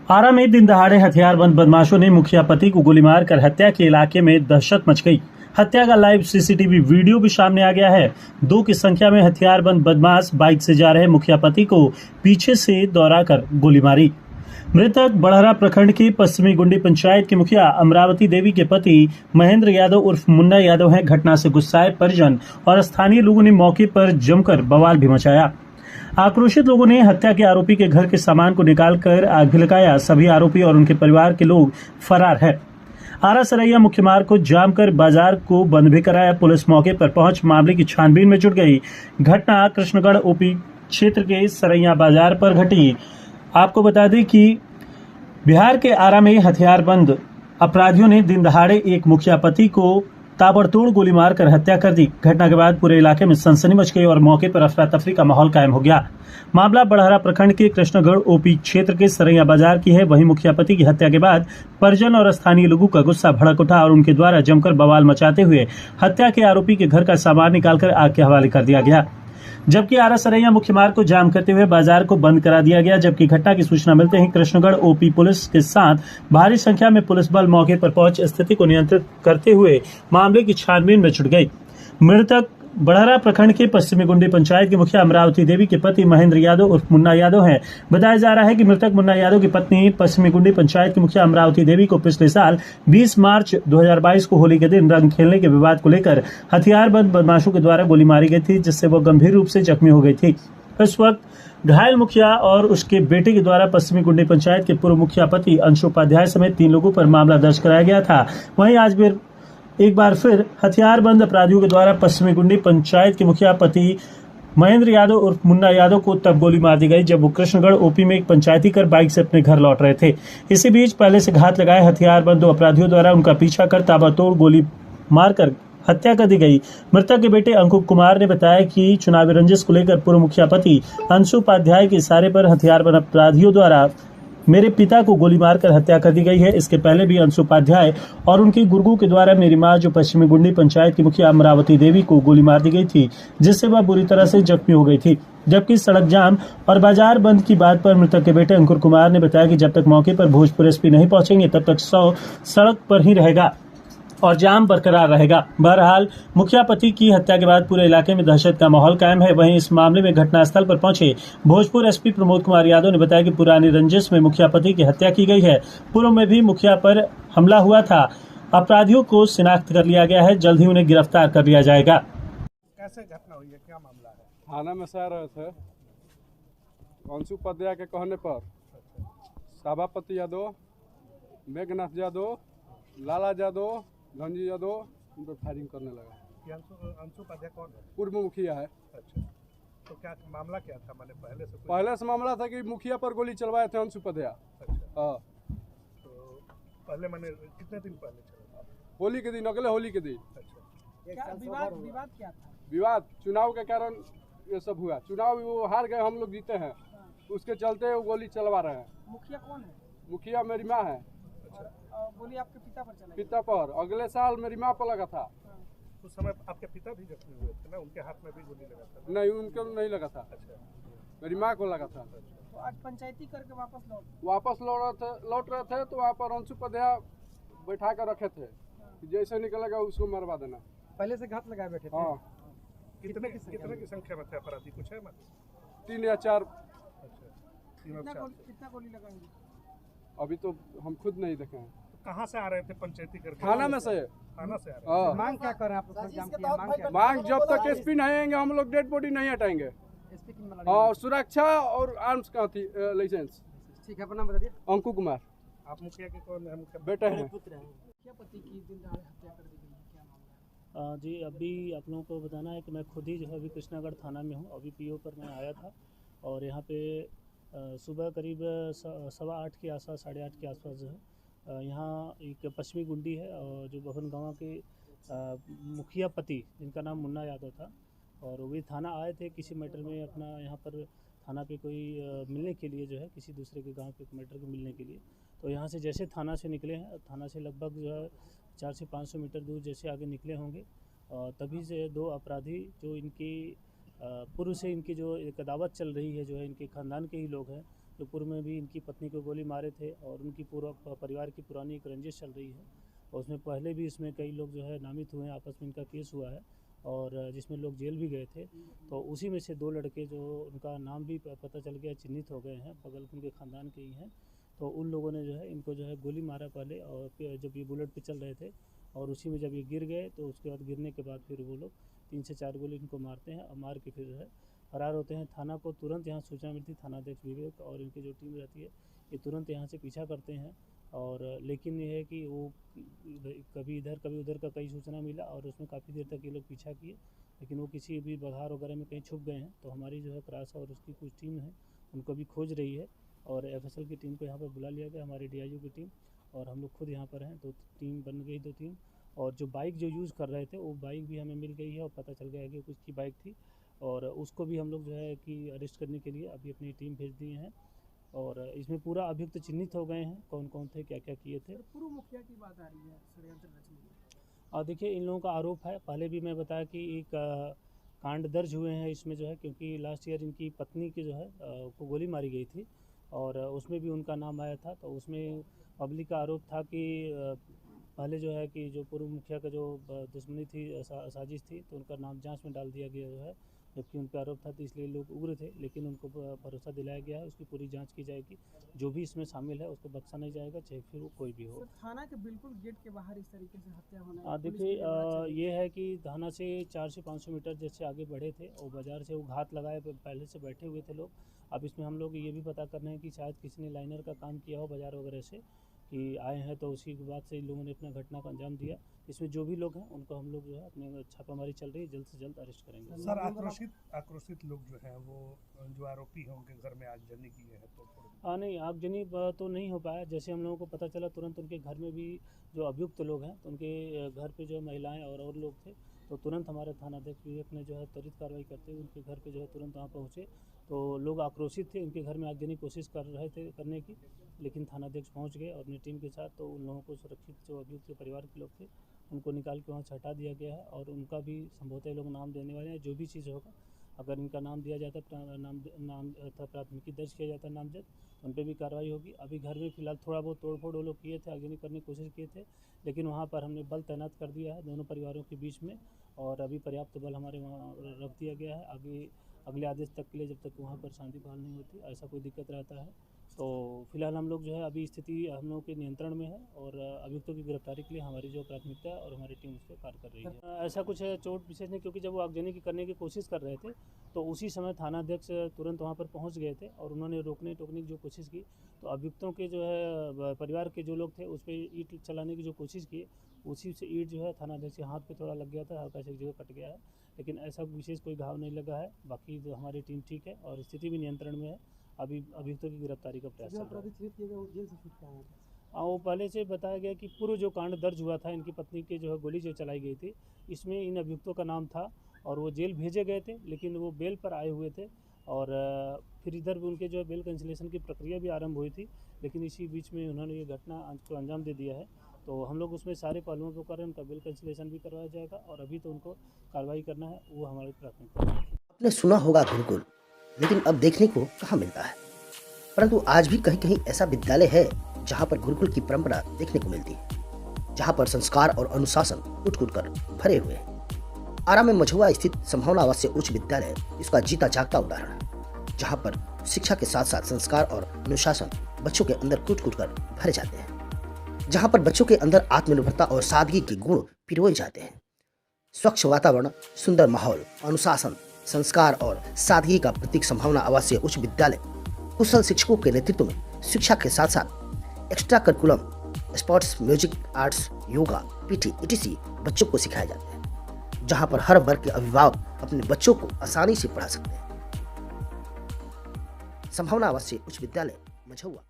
आरा में दिन दहाड़े हथियारबंद बदमाशों ने मुखिया पति को गोली मारकर हत्या के इलाके में दहशत मच गई। हत्या का लाइव सीसीटीवी वीडियो भी सामने आ गया है। 2 की संख्या में हथियारबंद बदमाश बाइक से जा रहे मुखिया पति को पीछे से दौड़ाकर गोली मारी। मृतक बड़हरा प्रखंड की पश्चिमी गुंडी पंचायत की मुखिया अमरावती देवी के पति महेंद्र यादव उर्फ मुन्ना यादव हैं। घटना से गुस्साए परिजन और स्थानीय लोगों ने मौके पर जमकर बवाल भी मचाया। आक्रोशित लोगों ने हत्या के आरोपी के घर के सामान को निकालकर आग भी लगाया। सभी आरोपी और उनके परिवार के लोग फरार है। आरा सरैया मुख्य मार्ग को जाम कर बाजार को बंद भी कराया। पुलिस मौके पर पहुंच मामले की छानबीन में जुट गई। घटना कृष्णगढ़ ओपी क्षेत्र के सरैया बाजार पर घटी। आपको बता दें कि बिहार के आरा में हथियारबंद अपराधियों ने दिन दहाड़े एक मुखिया पति को ताबड़तोड़ गोली मारकर हत्या कर दी। घटना के बाद पूरे इलाके में सनसनी मच गई और मौके पर अफरा तफरी का माहौल कायम हो गया। मामला बड़हरा प्रखंड के कृष्णगढ़ ओपी क्षेत्र के सरैया बाजार की है। वहीं मुखिया पति की हत्या के बाद परिजन और स्थानीय लोगों का गुस्सा भड़क उठा और उनके द्वारा जमकर बवाल मचाते हुए हत्या के आरोपी के घर का सामान निकालकर आग के हवाले कर दिया गया। जबकि आरा सरैया मुख्य मार्ग को जाम करते हुए बाजार को बंद करा दिया गया। जबकि घटना की सूचना मिलते ही कृष्णगढ़ ओपी पुलिस के साथ भारी संख्या में पुलिस बल मौके पर पहुंच स्थिति को नियंत्रित करते हुए मामले की छानबीन में जुट गई। मृतक बड़हरा प्रखंड के पश्चिमी गुंडी पंचायत की मुखिया अमरावती देवी के पति महेंद्र यादव उर्फ मुन्ना यादव हैं। बताया जा रहा है कि मृतक मुन्ना यादव की पत्नी पश्चिमी गुंडी पंचायत की मुखिया अमरावती देवी को पिछले साल 20 मार्च 2022 को होली के दिन रंग खेलने के विवाद को लेकर हथियारबंद बदमाशों के द्वारा गोली मारी गई थी, जिससे वो गंभीर रूप से जख्मी हो गई थी। इस वक्त घायल मुखिया और उसके बेटे के द्वारा पश्चिमी गुंडी पंचायत के पूर्व मुखिया पति अंशु उपाध्याय समेत 3 लोगों पर मामला दर्ज कराया गया था। वहीं आज भी एक बार फिर हथियारबंद अपराधियों के द्वारा पश्चिमी गुंडी पंचायत के मुखिया पति महेंद्र यादव उर्फ मुन्ना यादव को तब गोली मार दी गई जब वो कृष्णगढ़ ओपी में एक पंचायती कर बाइक से अपने घर लौट रहे थे। इसी बीच पहले से घात लगाए हथियारबंद 2 अपराधियों द्वारा उनका पीछा कर ताबड़तोड़ गोली मारकर हत्या कर दी गई। मृतक के बेटे अंकुर कुमार ने बताया कि चुनावी रंजिश को लेकर पूर्व मुखिया पति अंशु उपाध्याय के इशारे पर हथियारबंद अपराधियों द्वारा मेरे पिता को गोली मारकर हत्या कर दी गई है। इसके पहले भी अंशु उपाध्याय और उनकी गुर्गों के द्वारा मेरी मां जो पश्चिमी गुंडी पंचायत की मुखिया अमरावती देवी को गोली मार दी गई थी, जिससे वह बुरी तरह से जख्मी हो गई थी। जबकि सड़क जाम और बाजार बंद की बात पर मृतक के बेटे अंकुर कुमार ने बताया कि जब तक मौके पर भोजपुर एसपी नहीं पहुंचेंगे तब तक 100 सड़क पर ही रहेगा और जाम बरकरार रहेगा। बहरहाल मुखिया पति की हत्या के बाद पूरे इलाके में दहशत का माहौल कायम है। वहीं इस मामले में घटनास्थल पर पहुंचे भोजपुर एसपी प्रमोद कुमार यादव ने बताया कि पुरानी रंजिश में मुखिया पति की हत्या की गई है। पूर्व में भी मुखिया पर हमला हुआ था। अपराधियों को शिनाख्त कर लिया गया है। जल्द ही उन्हें गिरफ्तार कर लिया जाएगा। कैसे घटना हुई है, क्या मामला है? थाना में सह रहे थे। अंशु उपाध्याय के कहने पर सभापति यादव, मेघनाथ यादव, लाला यादव, धनजी यादव उन पर फायरिंग करने लगा। अंशु उपाध्याय कौन है? पूर्व मुखिया है। अच्छा, तो क्या मामला क्या था? मैंने पहले से मामला था कि मुखिया पर गोली चलवाए थे अंशु उपाध्याय। अच्छा, हाँ, तो पहले मैंने कितने दिन पहले चला? होली के दिन, अगले होली के दिन। अच्छा, क्या विवाद क्या था? विवाद चुनाव के कारण ये सब हुआ। चुनाव वो हार गए, हम लोग जीते हैं, उसके चलते वो गोली चलवा रहे हैं। मुखिया कौन है? मुखिया मेरी माँ है। और गोली आपके पिता पर चलाई? पिता पर अगले साल मेरी माँ पर लगा था। उस समय आपके पिता भी जख्मी हुए थे ना? उनके हाथ में भी गोली लगा था? नहीं, उनको नहीं लगा था। अच्छा, मेरी माँ को लगा था। तो आज पंचायती करके वापस लौट रहे थे तो वहाँ पर अंशु उपाध्याय बैठा कर रखे थे कि जैसे निकलेगा उसको मरवा देना। पहले से घात लगाए बैठे थे? हाँ। कितने की संख्या में थे अपराधी? कुछ है मतलब? 3 या 4। अच्छा, 3 और 4। कितना गोली लगाएंगे? अभी तो हम खुद नहीं देखे हैं। कहाँ से आ रहे थे पंचायती करके? थाना में से। थाना से आ रहे हाँ। मांग क्या कर रहे हैं आप लोग? जाम किया, मांग क्या? मांग जब तक एसपी नहीं आएंगे हम लोग डेड बॉडी नहीं हटाएंगे। एसपी की हाँ, और सुरक्षा और आर्म्स का थी लाइसेंस। ठीक है, अपना बता दिए। अंकु कुमार हैं। आप मुखिया के कौन है? मुखिया बेटे हैं। क्या पति की दिन दहाड़े हत्या कर दी गई है, क्या मामला है? जी, अभी आप लोगों को बताना है कि मैं खुद ही जो है अभी कृष्णागढ़ थाना में हूँ। अभी पीओ पर मैं आया था और यहाँ पे सुबह करीब 8:15 के आसपास, 8:30 के आसपास जो है यहाँ एक पश्चिमी गुंडी है और जो बहन गाँव के मुखिया पति जिनका नाम मुन्ना यादव था और वो भी थाना आए थे किसी मैटर में अपना यहाँ पर थाना पे कोई मिलने के लिए जो है किसी दूसरे के गांव के मैटर को मिलने के लिए। तो यहाँ से जैसे थाना से निकले हैं, थाना से लगभग जो है 400 से 500 मीटर दूर जैसे आगे निकले होंगे तभी से 2 अपराधी जो इनकी पूर्व से इनकी जो एक अदावत चल रही है, जो है इनके ख़ानदान के ही लोग हैं, जो पूर्व में भी इनकी पत्नी को गोली मारे थे और उनकी पूरा परिवार की पुरानी एक रंजिश चल रही है और उसमें पहले भी इसमें कई लोग जो है नामित हुए हैं, आपस में इनका केस हुआ है और जिसमें लोग जेल भी गए थे। तो उसी में से 2 लड़के जो उनका नाम भी पता चल गया, चिन्हित हो गए हैं, बगल के उनके ख़ानदान के ही हैं। तो उन लोगों ने जो है इनको जो है गोली मारा पहले, और फिर जब ये बुलेट पे चल रहे थे और उसी में जब ये गिर गए तो उसके बाद गिरने के बाद फिर वो लोग 3 से 4 गोली इनको मारते हैं और मार के फिर जो है फरार होते हैं। थाना को तुरंत यहाँ सूचना मिलती, थानाध्यक्ष विवेक और इनकी जो टीम रहती है ये तुरंत यहाँ से पीछा करते हैं। और लेकिन ये है कि वो कभी इधर कभी उधर का कई सूचना मिला और उसमें काफ़ी देर तक ये लोग पीछा किए, लेकिन वो किसी भी बघार वगैरह में कहीं छुप गए हैं। तो हमारी जो है क्रास और उसकी कुछ टीम है उनको भी खोज रही है और एफएसएल की टीम को यहाँ पर बुला लिया गया, हमारी डीआईजी की टीम, और हम लोग खुद यहाँ पर हैं। 2 टीम बन गई, 2 टीम। और जो बाइक जो यूज़ कर रहे थे वो बाइक भी हमें मिल गई है और पता चल गया है कि किसकी बाइक थी, और उसको भी हम लोग जो है कि अरेस्ट करने के लिए अभी अपनी टीम भेज दिए हैं। और इसमें पूरा अभियुक्त चिन्हित हो गए हैं, कौन कौन थे, क्या क्या किए थे। पूर्व मुखिया की बात आ रही है षड्यंत्र रचने की। और देखिए इन लोगों का आरोप है, पहले भी मैं बताया कि एक कांड दर्ज हुए हैं इसमें जो है, क्योंकि लास्ट ईयर इनकी पत्नी की जो है को गोली मारी गई थी और उसमें भी उनका नाम आया था। तो उसमें पब्लिक का आरोप था कि पहले जो है कि जो पूर्व मुखिया का जो दुश्मनी थी, साजिश थी, तो उनका नाम जांच में डाल दिया गया जो है, जबकि उन पर आरोप था। तो इसलिए लोग उग्र थे, लेकिन उनको भरोसा दिलाया गया है, उसकी पूरी जांच की जाएगी। जो भी इसमें शामिल है उसको बख्शा नहीं जाएगा, चाहे फिर वो कोई भी हो। थाना के बिल्कुल गेट के बाहर इस तरीके से हत्या होना, देखिए ये है कि थाना से 400 से 500 मीटर जैसे आगे बढ़े थे और बाज़ार से वो घात लगाए पहले से बैठे हुए थे लोग। अब इसमें हम लोग ये भी पता कर रहे हैं कि शायद किसी ने लाइनर का काम किया हो बाज़ार वगैरह से, कि आए हैं तो उसी के बाद से इन लोगों ने अपना घटना का अंजाम दिया। इसमें जो भी लोग हैं उनको हम लोग जो है अपने छापामारी चल रही है, जल्द से जल्द अरेस्ट करेंगे। सर आक्रोशित लोग जो हैं वो जो आरोपी हैं उनके घर में आगजनी की है, तो नहीं, आगजनी तो नहीं हो पाया। जैसे हम लोगों को पता चला तुरंत उनके घर में भी जो अभियुक्त लोग हैं तो उनके घर पे जो महिलाएं और लोग थे, तो तुरंत हमारे थानाध्यक्ष विवेक ने जो है त्वरित कार्रवाई करते हुए उनके घर पे जो है तुरंत वहाँ पहुँचे। तो लोग आक्रोशित थे, उनके घर में आगजनी की कोशिश कर रहे थे करने की, लेकिन थानाध्यक्ष पहुँच गए और अपनी टीम के साथ। तो उन लोगों को सुरक्षित, जो अभियुक्त के परिवार के लोग थे उनको निकाल के वहाँ से हटा दिया गया है और उनका भी संभवतः लोग नाम देने वाले हैं। जो भी चीज़ होगा, अगर इनका नाम दिया जाता है, नाम प्राथमिकी दर्ज किया जाता है नामजद, उन पर भी कार्रवाई होगी। अभी घर में फिलहाल थोड़ा बहुत तोड़फोड़ वो लोग किए थे, आगजनी करने की कोशिश किए थे, लेकिन वहाँ पर हमने बल तैनात कर दिया है दोनों परिवारों के बीच में, और अभी पर्याप्त बल हमारे वहाँ रख दिया गया है। अगले आदेश तक के लिए, जब तक वहाँ पर शांति बहाल नहीं होती, ऐसा कोई दिक्कत रहता है। तो फिलहाल हम लोग जो है अभी स्थिति हम लोगों के नियंत्रण में है और अभियुक्तों की गिरफ्तारी के लिए हमारी जो प्राथमिकता है और हमारी टीम उस पर कार्य कर रही है। ऐसा कुछ चोट विशेष नहीं, क्योंकि जब वो आगजनी की करने की कोशिश कर रहे थे तो उसी समय थानाध्यक्ष तुरंत वहाँ पर पहुँच गए थे और उन्होंने रोकने टोकने की जो कोशिश की। तो अभियुक्तों के जो है परिवार के जो लोग थे उस पर ईंट चलाने की जो कोशिश की, उसी से ईंट जो है थानाध्यक्ष के हाथ पे थोड़ा लग गया था, हल्का से एक जगह कट गया है, लेकिन ऐसा विशेष कोई घाव नहीं लगा है। बाकी जो हमारी टीम ठीक है और स्थिति भी नियंत्रण में है। अभी अभियुक्तों की गिरफ्तारी का प्रयास चल रहा है। वो पहले से बताया गया कि पूर्व जो कांड दर्ज हुआ था, इनकी पत्नी के जो है गोली जो चलाई गई थी, इसमें इन अभियुक्तों का नाम था और वो जेल भेजे गए थे, लेकिन वो बेल पर आए हुए थे और फिर इधर भी उनके जो है बेल कैंसिलेशन की प्रक्रिया भी आरंभ हुई थी, लेकिन इसी बीच में उन्होंने ये घटना को अंजाम दे दिया है। तो हम लोग उसमें सारे पहलुओं को कर रहे हैं, उनका बेल कैंसिलेशन भी करवाया जाएगा और अभी तो उनको कार्रवाई करना है, वो हमारी प्राथमिकता है। आपने सुना होगा गुरुकुल, लेकिन अब देखने को कहाँ मिलता है। परंतु आज भी कहीं कहीं ऐसा विद्यालय है जहाँ पर गुरुकुल की परंपरा देखने को मिलती है, जहाँ पर संस्कार और अनुशासन कूट कूट कर भरे हुए हैं। आरा में मझुआ स्थित संभावना आवासीय उच्च विद्यालय इसका जीता जागता उदाहरण है, जहाँ पर शिक्षा के साथ साथ संस्कार और अनुशासन बच्चों के अंदर कूट कूट कर भरे जाते हैं, जहाँ पर बच्चों के अंदर आत्मनिर्भरता और सादगी के गुण पिरोए जाते हैं। स्वच्छ वातावरण, सुंदर माहौल, अनुशासन, संस्कार और सादगी का प्रतीक संभावना आवासीय उच्च विद्यालय कुशल शिक्षकों के नेतृत्व में शिक्षा के साथ साथ extra curriculum, sports, music, arts, yoga, PT, etc. बच्चों को सिखाए जाते हैं, जहां पर हर वर्ग के अभिभावक अपने बच्चों को आसानी से पढ़ा सकते हैं। संभावना आवासीय उच्च विद्यालय मझौआ।